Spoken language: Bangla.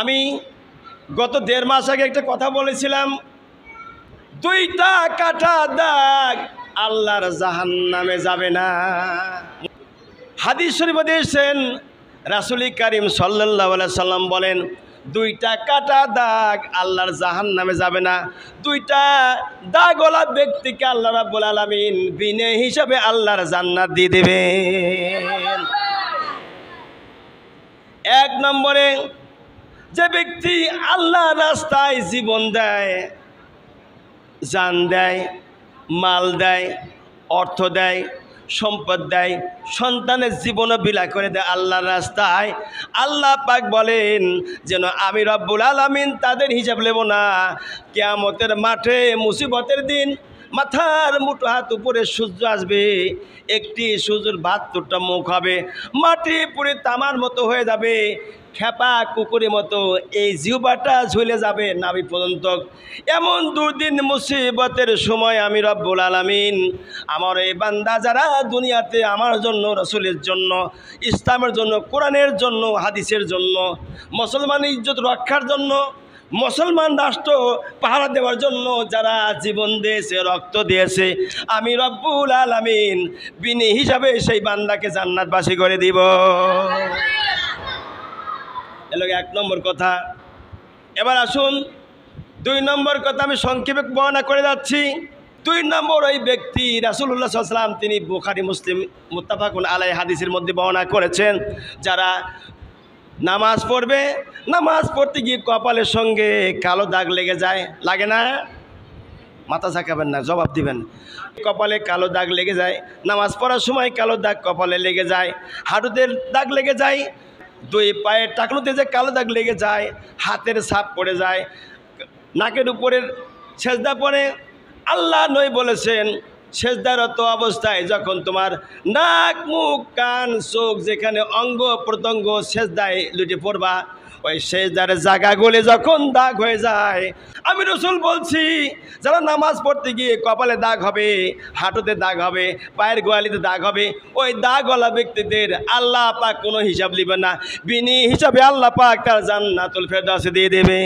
আমি গত 1.5 মাস আগে একটা কথা বলেছিলাম, 2টা কাটা দাগ আল্লাহর জাহান্নামে যাবে না। হাদিস শরীফে দিয়েছেন রাসূল কারীম সাল্লাল্লাহু আলাইহি সাল্লাম বলেন, 2টা কাটা দাগ আল্লাহর জাহান্নামে যাবে না। 2টা দাগওয়ালা ব্যক্তিকে আল্লাহ রাব্বুল আলামিন বিনা হিসাবে আল্লাহর জান্নাত দিয়ে দেবেন। 1 নম্বরে, যে ব্যক্তি আল্লাহর রাস্তায় জীবন দেয়, জান দেয়, মাল দেয়, অর্থ দেয়, সম্পদ দেয়, সন্তানের জীবনও বিলা করে দেয় আল্লাহর রাস্তায়, আল্লাহ পাক বলেন যেন আমি রব্বুল আলামিন তাদের হিসাব নেব না। কিয়ামতের মাঠে মুসিবতের দিন মাথার মুঠো হাত উপরে সূর্য আসবে, একটি সূর্যের 72টা মুখ হবে, মাটি পুরে তামার মতো হয়ে যাবে, খেপা কুকুরের মতো এই জিহ্বাটা ঝুলে যাবে নাভি পর্যন্ত। এমন দুর্দিন মুসিবতের সময় আমি রব্বুল আলামিন আমার এই বান্দা যারা দুনিয়াতে আমার জন্য, রাসূলের জন্য, ইসলামের জন্য, কোরআনের জন্য, হাদিসের জন্য, মুসলমানের ইজ্জত রক্ষার জন্য, মুসলমান রাষ্ট্র পাহারা দেওয়ার জন্য যারা জীবন দিয়েছে, রক্ত দিয়েছে, আমি রব্বুল আলামিন বিনি হিসাবে সেই বান্দাকে জান্নাতবাসী করে দিব। এলো 1 নম্বর কথা। এবার আসুন 2 নম্বর কথা আমি সংক্ষেপে বর্ণনা করে যাচ্ছি। 2 নম্বর, ওই ব্যক্তি রাসূলুল্লাহ সাল্লাল্লাহু আলাইহি ওয়াসাল্লাম তিনি বুখারী মুসলিম মুত্তাফাকুন আলাইহি হাদিসের মধ্যে বর্ণনা করেছেন, যারা নামাজ পড়বে, নামাজ পড়তে গিয়ে কপালের সঙ্গে কালো দাগ লেগে যায়, লাগে না? মাথা ঝাঁকাবেন না, জবাব দিবেন। কপালে কালো দাগ লেগে যায়, নামাজ পড়ার সময় কালো দাগ কপালে লেগে যায়, হাঁটুতে দাগ লেগে যায়, 2 পায়ের টাকনুতে যে কালো দাগ লেগে যায়, হাতের ছাপ পড়ে যায়, নাকের উপরের সেজদা পড়ে। আল্লাহ নবী বলেছেন, সেজদারত অবস্থায় যখন তোমার নাক, মুখ, কান, চোখ, যেখানে অঙ্গ প্রত্যঙ্গ সেজদায় লুটে পড়বা, ওই সেজদার জায়গাগুলি যখন দাগ হয়ে যায়, আমি রাসূল বলছি যারা নামাজ পড়তে গিয়ে কপালে দাগ হবে, হাঁটুতে দাগ হবে, পায়ের গোয়ালিতে দাগ হবে, ওই দাগওয়ালা ব্যক্তিদের আল্লাহ পাক কোনো হিসাব নেবে না, বিনি হিসাবে আল্লাহ পাক তার জান্নাতুল ফেরদাউসে দিয়ে দেবে।